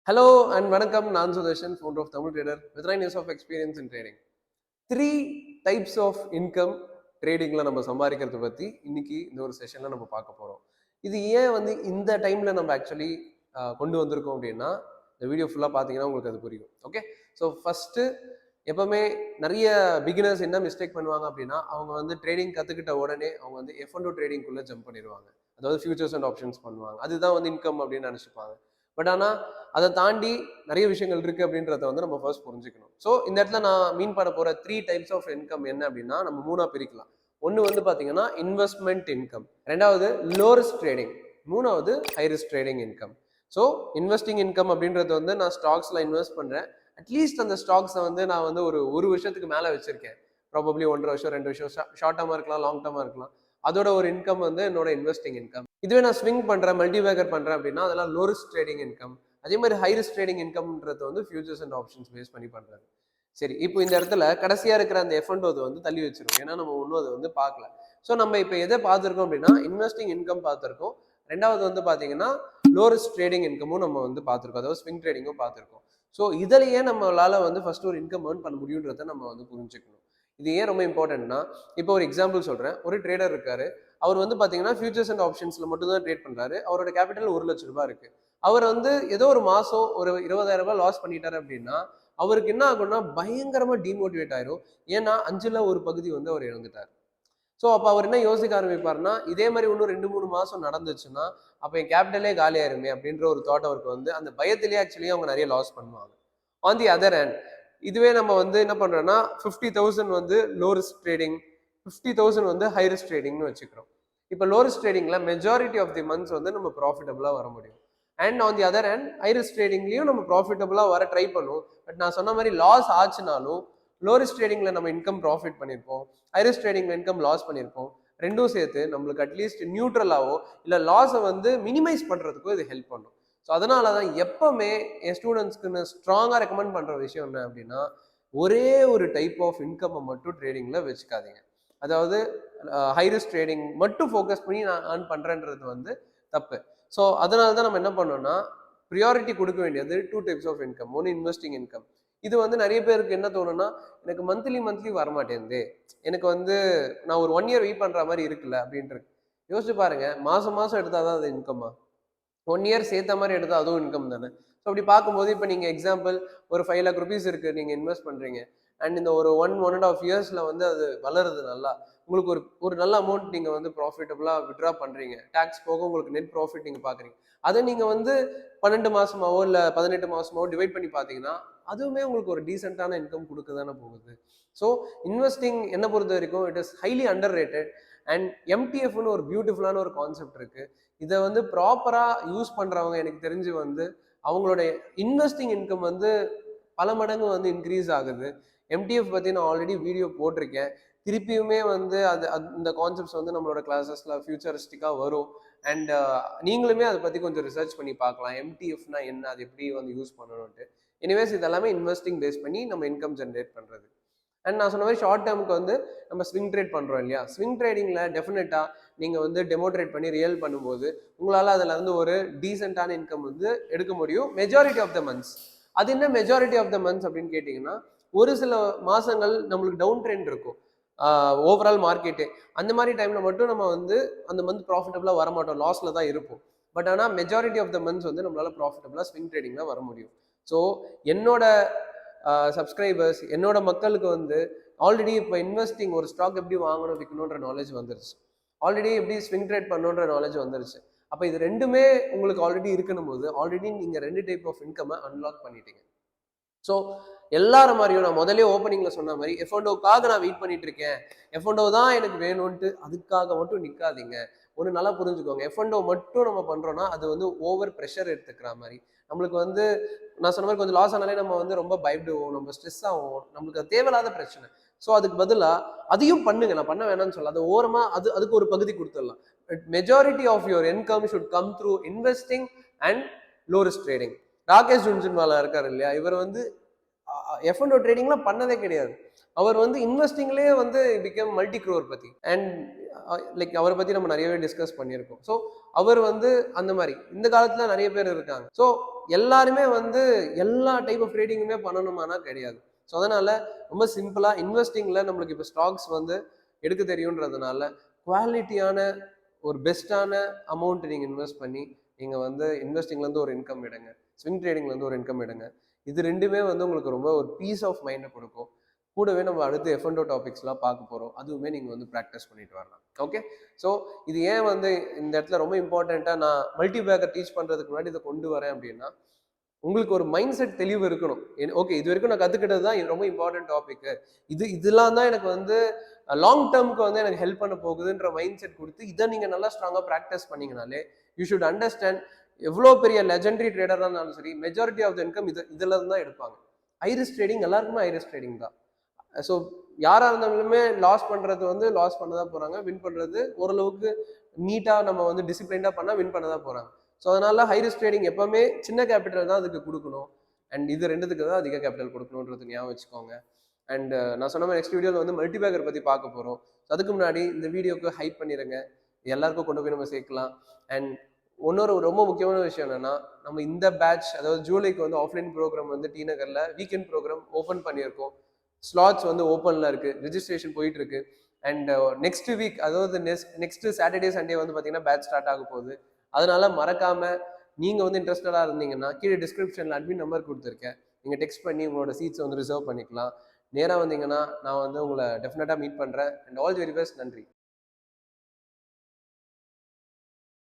Hello and வணக்கம். நான் Sudarshan, founder of Tamil Trader with 9 years of experience in trading. 3 types of income tradingல நம்ம சம்பாதிக்கிறத பத்தி இன்னைக்கு இந்த ஒரு செஷன்ல நம்ம பார்க்க போறோம். இது ஏன் இந்த டைம்ல நம்ம ஆக்சுவலி கொண்டு வந்திருக்கோம் அப்படின்னா, இந்த வீடியோ ஃபுல்லா பார்த்தீங்கன்னா உங்களுக்கு அது புரியும். ஓகே. ஸோ ஃபர்ஸ்ட் எப்பவுமே நிறைய பிகினர்ஸ் என்ன மிஸ்டேக் பண்ணுவாங்க அப்படின்னா, அவங்க ட்ரேடிங் கத்துக்கிட்ட உடனே அவங்க F&O ட்ரேடிங்குள்ள ஜம்ப் பண்ணிடுவாங்க. அதாவது ஃபியூச்சர்ஸ் அண்ட் ஆப்ஷன்ஸ் பண்ணுவாங்க. அதுதான் இன்கம் அப்படின்னு நினைச்சுப்பாங்க. பட் ஆனால் அதை தாண்டி நிறைய விஷயங்கள் இருக்கு அப்படின்றத நம்ம ஃபர்ஸ்ட் புரிஞ்சுக்கணும். ஸோ இந்த இடத்துல நான் மீன் பண்ண போற 3 டைப்ஸ் ஆஃப் இன்கம் என்ன அப்படின்னா நம்ம மூணா பிரிக்கலாம். ஒன்று பாத்தீங்கன்னா இன்வெஸ்ட்மெண்ட் இன்கம், ரெண்டாவது லோ ரிஸ்க் ட்ரேடிங், மூணாவது high risk trading income. So investing income அப்படின்றது நான் ஸ்டாக்ஸ்ல இன்வெஸ்ட் பண்றேன். அட்லீஸ்ட் அந்த ஸ்டாக்ஸை நான் ஒரு வருஷத்துக்கு மேலே வச்சிருக்கேன். ப்ராபப்ளி 1.5 வருஷம் 2 வருஷம் ஷார்ட் டர்மா இருக்கலாம், லாங் டர்மா இருக்கலாம். அதோட ஒரு இன்கம் என்னோட இன்வெஸ்டிங் இன்கம். இதுவே நான் ஸ்விங் பண்றேன், மல்டிவேக்கர் பண்றேன் அப்படின்னா அதெல்லாம் லோ ரிஸ்க் ட்ரேடிங் இன்கம். அதே மாதிரி ஹை ரிஸ்க் ட்ரேடிங் இன்கம்ன்றது ஃபியூச்சர்ஸ் அண்ட் ஆப்ஷன்ஸ் பேஸ் பண்ணி பண்றது. சரி, இப்போ இந்த இடத்துல கடைசியா இருக்கிற அந்த F&O தள்ளி வச்சிரும். ஏன்னா நம்ம ஒன்றும் அதை பார்க்கல. ஸோ நம்ம இப்போ எதை பார்த்துருக்கோம் அப்படின்னா இன்வெஸ்டிங் இன்கம் பார்த்துருக்கோம். ரெண்டாவது பாத்தீங்கன்னா லோ ரிஸ்க் ட்ரேடிங் இன்கமும் நம்ம பார்த்துருக்கோம், அதாவது ஸ்விங் ட்ரேடிங்கும் பார்த்துருக்கோம். ஸோ இதுலயே நம்மளால ஃபர்ஸ்ட் ஒரு இன்கம் ஏர்ன் பண்ண முடியுன்றதை நம்ம புரிஞ்சுக்கணும். இது ஏன் ரொம்ப இம்பார்ட்டன்ட்னா, இப்போ ஒரு எக்ஸாம்பிள் சொல்றேன். ஒரு ட்ரேடர் இருக்காரு. அவர் பாத்தீங்கன்னா ஃபியூச்சர்ஸ் அண்ட் ஆப்ஷன்ஸ்ல மட்டும் தான் ட்ரேட் பண்றாரு. அவரோட கேபிட்டல் 1 லட்சம் ரூபாய் இருக்கு. அவர் ஏதோ ஒரு மாசம் ஒரு 20,000 ரூபாய் லாஸ் பண்ணிட்டாரு அப்படின்னா அவருக்கு என்ன ஆகும்னா பயங்கரமா டிமோட்டிவேட் ஆயிரும். ஏன்னா 5ல் ஒரு பகுதி அவர் இழந்துட்டார். ஸோ அப்போ அவர் என்ன யோசிக்க ஆரம்பிப்பாருன்னா, இதே மாதிரி இன்னும் 2-3 மாசம் நடந்துச்சுன்னா அப்போ என் கேபிட்டலே காலி ஆயிருமே அப்படின்ற ஒரு தாட் அவருக்கு அந்த பயத்திலேயே ஆக்சுவலி அவங்க நிறைய லாஸ் பண்ணுவாங்க. ஆன் தி அதர் ஹேண்ட், இதுவே நம்ம என்ன பண்றோம்னா 50,000 low risk trading, 50,000 high risk ட்ரேடிங்னு வச்சுக்கிறோம். இப்போ லோ ரிஸ்க் ட்ரேடிங்ல மெஜாரிட்டி ஆஃப் தி மந்த்ஸ் நம்ம ப்ராஃபிட்டபிளா வர முடியும். And on the other hand high risk ட்ரேடிங்லயும் நம்ம ப்ராஃபிட்டபிளா வர ட்ரை பண்ணுவோம். பட் நான் சொன்ன மாதிரி லாஸ் ஆச்சுனாலும் லோ ரிஸ்க் ட்ரேடிங்ல நம்ம இன்கம் ப்ராஃபிட் பண்ணியிருப்போம், ஹை ரிஸ்க் ட்ரேடிங்ல இன்கம் லாஸ் பண்ணியிருப்போம். ரெண்டும் சேர்த்து நம்மளுக்கு அட்லீஸ்ட் நியூட்ரலாவோ இல்லை லாஸை மினிமைஸ் பண்றதுக்கோ இது ஹெல்ப் பண்ணும். ஸோ அதனால தான் எப்பவுமே என் ஸ்டூடெண்ட்ஸ்க்கு ஸ்ட்ராங்காக ரெக்கமெண்ட் பண்ற விஷயம் என்ன அப்படின்னா, ஒரே ஒரு டைப் ஆஃப் இன்கம்மை மட்டும் ட்ரேடிங்ல வச்சுக்காதீங்க. அதாவது ஹை ரிஸ்க் ட்ரேடிங் மட்டும் ஃபோக்கஸ் பண்ணி நான் ஏர்ன் பண்றேன்றது தப்பு. ஸோ அதனால தான் நம்ம என்ன பண்ணோம்னா ப்ரியாரிட்டி கொடுக்க வேண்டியது 2 டைப்ஸ் ஆஃப் இன்கம். ஒன்று இன்வெஸ்டிங் இன்கம். இது நிறைய பேருக்கு என்ன தோணும்னா, எனக்கு மந்த்லி வரமாட்டேங்குது, எனக்கு நான் ஒரு 1 இயர் வெயிட் பண்ற மாதிரி இருக்குல்ல அப்படின்ட்டு யோசிச்சு பாருங்க. மாசம் மாசம் எடுத்தாதான் அது இன்கம்மா? 1 இயர் சேர்த்த மாதிரி எடுத்தா அதுவும் இன்கம் தானே. ஸோ அப்படி பார்க்கும்போது இப்போ நீங்க எக்ஸாம்பிள் ஒரு 5 lakh rupees இருக்கு, நீங்க இன்வெஸ்ட் பண்றீங்க. அண்ட் இந்த ஒரு 1.5 இயர்ஸ்ல அது வளருது நல்லா. உங்களுக்கு ஒரு ஒரு நல்ல அமௌண்ட் நீங்க ப்ராஃபிட்டபிளா விட்ரா பண்றீங்க. டாக்ஸ் போக உங்களுக்கு நெட் ப்ராஃபிட் நீங்க பாக்குறீங்க. அதை நீங்க 12 மாசமாவோ இல்ல 18 மாசமாவோ டிவைட் பண்ணி பாத்தீங்கன்னா அதுவுமே உங்களுக்கு ஒரு டீசென்டான இன்கம் கொடுக்க தானே போகுது. ஸோ இன்வெஸ்டிங் என்ன பொறுத்த வரைக்கும் it is highly underrated. And எம்டிஎஃப்னு ஒரு பியூட்டிஃபுல்லான ஒரு கான்செப்ட் இருக்கு. இதை ப்ராப்பரா யூஸ் பண்றவங்க எனக்கு தெரிஞ்சு அவங்களோட இன்வெஸ்டிங் இன்கம் பல மடங்கு இன்க்ரீஸ் ஆகுது. எம்டிஎஃப் பத்தி நான் ஆல்ரெடி வீடியோ போட்டிருக்கேன். திருப்பியுமே அது இந்த கான்செப்ட்ஸ் நம்மளோட கிளாஸஸ்ல ஃபியூச்சரிஸ்டிக்கா வரும். அண்ட் நீங்களுமே அதை பத்தி கொஞ்சம் ரிசர்ச் பண்ணி பார்க்கலாம். எம்டிஎஃப்னா என்ன, அது எப்படி யூஸ் பண்ணணும்ட்டு. எனிவேஸ் இது எல்லாமே இன்வெஸ்டிங் பேஸ் பண்ணி நம்ம இன்கம் ஜென்ரேட் பண்றது. அண்ட் நான் சொன்ன மாதிரி ஷார்ட் டேர்முக்கு நம்ம ஸ்விங் ட்ரேட் பண்றோம் இல்லையா. ஸ்விங் ட்ரேடிங்ல டெஃபினட்டா நீங்க டெமோ ட்ரேட் பண்ணி ரியல் பண்ணும்போது உங்களால அதுல ஒரு டீசென்டான இன்கம் எடுக்க முடியும் மெஜாரிட்டி ஆஃப் த மந்த்ஸ். அது என்ன மெஜாரிட்டி ஆஃப் த மந்த்ஸ் அப்படின்னு கேட்டீங்கன்னா, ஒரு சில மாசங்கள் நம்மளுக்கு டவுன் ட்ரெண்ட் இருக்கும் ஓவரால் மார்க்கெட்டே. அந்த மாதிரி டைம்ல மட்டும் நம்ம அந்த மந்த் ப்ராஃபிட்டபிளா வர மாட்டோம், லாஸ்ல தான் இருப்போம். பட் ஆனால் மெஜாரிட்டி ஆஃப் த மந்த்ஸ் நம்மளால ப்ராஃபிட்டபிளா ஸ்விங் ட்ரேடிங்ல வர முடியும். ஸோ என்னோட சப்ஸ்கிரைபர்ஸ், என்னோட மக்களுக்கு ஆல்ரெடி இப்போ இன்வெஸ்டிங் ஒரு ஸ்டாக் எப்படி வாங்கணும் விற்கணுன்ற நாலேஜ் வந்துருச்சு. ஆல்ரெடி எப்படி ஸ்விங் ட்ரேட் பண்ணணுன்ற நாலேஜ் வந்துருச்சு. அப்போ இது ரெண்டுமே உங்களுக்கு ஆல்ரெடி இருக்கணும் போது ஆல்ரெடி நீங்க 2 டைப் ஆஃப் இன்கம் அன்லாக் பண்ணிட்டீங்க. ஸோ எல்லாரும் மாதிரியும் நான் முதலே ஓப்பனிங்ல சொன்ன மாதிரி F&Oக்காக நான் வெயிட் பண்ணிட்டு இருக்கேன், F&O தான் எனக்கு வேணும்ன்ட்டு அதுக்காக மட்டும் நிற்காதீங்க. ஒன்று நல்லா புரிஞ்சுக்கோங்க, F&O மட்டும் நம்ம பண்றோம்னா அது ஓவர் ப்ரெஷர் எடுத்துக்கிற மாதிரி. நம்மளுக்கு நான் சொன்ன மாதிரி கொஞ்சம் லாஸ் ஆனாலே நம்ம ரொம்ப பயப்படுவோம், நம்ம ஸ்ட்ரெஸ் ஆகும், நம்மளுக்கு அது தேவையில்லாத பிரச்சனை. ஸோ அதுக்கு பதிலாக அதையும் பண்ணுங்க, நான் பண்ண வேணாம்னு சொல்ல, அது ஓரமா அதுக்கு ஒரு பகுதி கொடுத்துடலாம். Majority of your income should come through investing and low risk trading. Rakesh Jhunjhunwala இருக்காரு இல்லையா, இவர் F&O ட்ரேடிங்லாம் பண்ணதே கிடையாது. அவர் வந்து இன்வெஸ்டிங்லேயே வந்து பிகம் மல்டி க்ரோர் பத்தி அண்ட் லைக் அவரை பத்தி நம்ம நிறையவே டிஸ்கஸ் பண்ணியிருக்கோம். ஸோ அவர் வந்து அந்த மாதிரி இந்த காலத்துல நிறைய பேர் இருக்காங்க. ஸோ எல்லாருமே வந்து எல்லா டைப் ஆஃப் ட்ரேடிங்குமே பண்ணணுமானா கிடையாது. ஸோ அதனால ரொம்ப சிம்பிளா இன்வெஸ்டிங்ல நம்மளுக்கு இப்போ ஸ்டாக்ஸ் வந்து எடுக்க தெரியுன்றதுனால குவாலிட்டியான ஒரு பெஸ்ட்டான அமௌண்ட் நீங்க இன்வெஸ்ட் பண்ணி நீங்க வந்து இன்வெஸ்டிங்ல இருந்து ஒரு இன்கம் எடுங்க, ஸ்விங் ட்ரேடிங்ல இருந்து ஒரு இன்கம் எடுங்க. இது ரெண்டுமே வந்து உங்களுக்கு ரொம்ப ஒரு பீஸ் ஆஃப் மைண்டை கொடுக்கும். கூடவே நம்ம அடுத்து எஃப்என்டோ டாபிக்ஸ்லாம் பார்க்க போறோம். அதுவுமே நீங்க வந்து ப்ராக்டிஸ் பண்ணிட்டு வரலாம். ஓகே. ஸோ இது ஏன் வந்து இந்த இடத்துல ரொம்ப இம்பார்ட்டண்ட்டாக நான் மல்டி பேக்கர் டீச் பண்றதுக்கு முன்னாடி இதை கொண்டு வரேன் அப்படின்னா, உங்களுக்கு ஒரு மைண்ட் செட் தெளிவு இருக்கணும். ஓகே, இது வரைக்கும் நான் கத்துக்கிட்டது தான் இது ரொம்ப இம்பார்ட்டன்ட் டாபிக். இதெல்லாம் தான் எனக்கு வந்து லாங் டேர்முக்கு வந்து எனக்கு ஹெல்ப் பண்ண போகுதுன்ற மைண்ட் செட் கொடுத்து இதை நீங்க நல்லா ஸ்ட்ராங்கா ப்ராக்டிஸ் பண்ணீங்கனாலே யூ ஷுட் அண்டர்ஸ்டாண்ட். எவ்வளோ பெரிய லெஜெண்டரி ட்ரேடராக இருந்தாலும் சரி, மெஜாரிட்டி ஆஃப் த இன்கம் இதுல தான் எடுப்பாங்க. ஐரிஸ் ட்ரேடிங் எல்லாருக்குமே ஐரிஸ் ட்ரேடிங் தான். ஸோ யாரா இருந்தாலுமே லாஸ் பண்றது வந்து லாஸ் பண்ண தான் போறாங்க, வின் பண்றது ஓரளவுக்கு நீட்டா நம்ம வந்து டிசிப்ளைன்டா பண்ணா வின் பண்ண தான் போறாங்க. ஸோ அதனால ஹை ரிஸ்க் ட்ரேடிங் எப்பவுமே சின்ன கேபிட்டல் தான் அதுக்கு கொடுக்கணும். அண்ட் இது ரெண்டுத்துக்கு தான் அதிக கேபிட்டல் கொடுக்கணுன்றது ஞாபகம் வச்சுக்கோங்க. அண்ட் நான் சொன்ன மாதிரி நெக்ஸ்ட் வீடியோவில் வந்து மல்டிபேக்கர் பற்றி பார்க்க போகிறோம். அதுக்கு முன்னாடி இந்த வீடியோக்கு ஹைப் பண்ணிடுங்க, எல்லாருக்கும் கொண்டு போய் நம்ம சேர்க்கலாம். அண்ட் இன்னொரு ரொம்ப முக்கியமான விஷயம் என்னன்னா, நம்ம இந்த பேட்ச் அதாவது ஜூலைக்கு வந்து ஆஃப்லைன் ப்ரோக்ராம் வந்து டி நகரில் வீக்கெண்ட் ப்ரோக்ராம் ஓப்பன் பண்ணியிருக்கோம். ஸ்லாட்ஸ் வந்து ஓப்பனில் இருக்குது, ரிஜிஸ்ட்ரேஷன் போயிட்டு இருக்கு. அண்ட் நெக்ஸ்ட் வீக் அதாவது நெக்ஸ்ட் சாட்டர்டே சண்டே வந்து பார்த்தீங்கன்னா பேட்ச் ஸ்டார்ட் ஆக போகுது. அதனால மறக்காம நீங்க வந்து இன்ட்ரெஸ்டடா இருந்தீங்கன்னா கீழே டிஸ்கிரிப்ஷன்ல அட்மின் நம்பர் கொடுத்துருக்கேன், நீங்க டெக்ஸ்ட் பண்ணி உங்களோட சீட்ஸ் வந்து ரிசர்வ் பண்ணிக்கலாம். நேராக வந்தீங்கன்னா நான் வந்து உங்களை டெஃபினட்டா மீட் பண்றேன். And all the very best. நன்றி.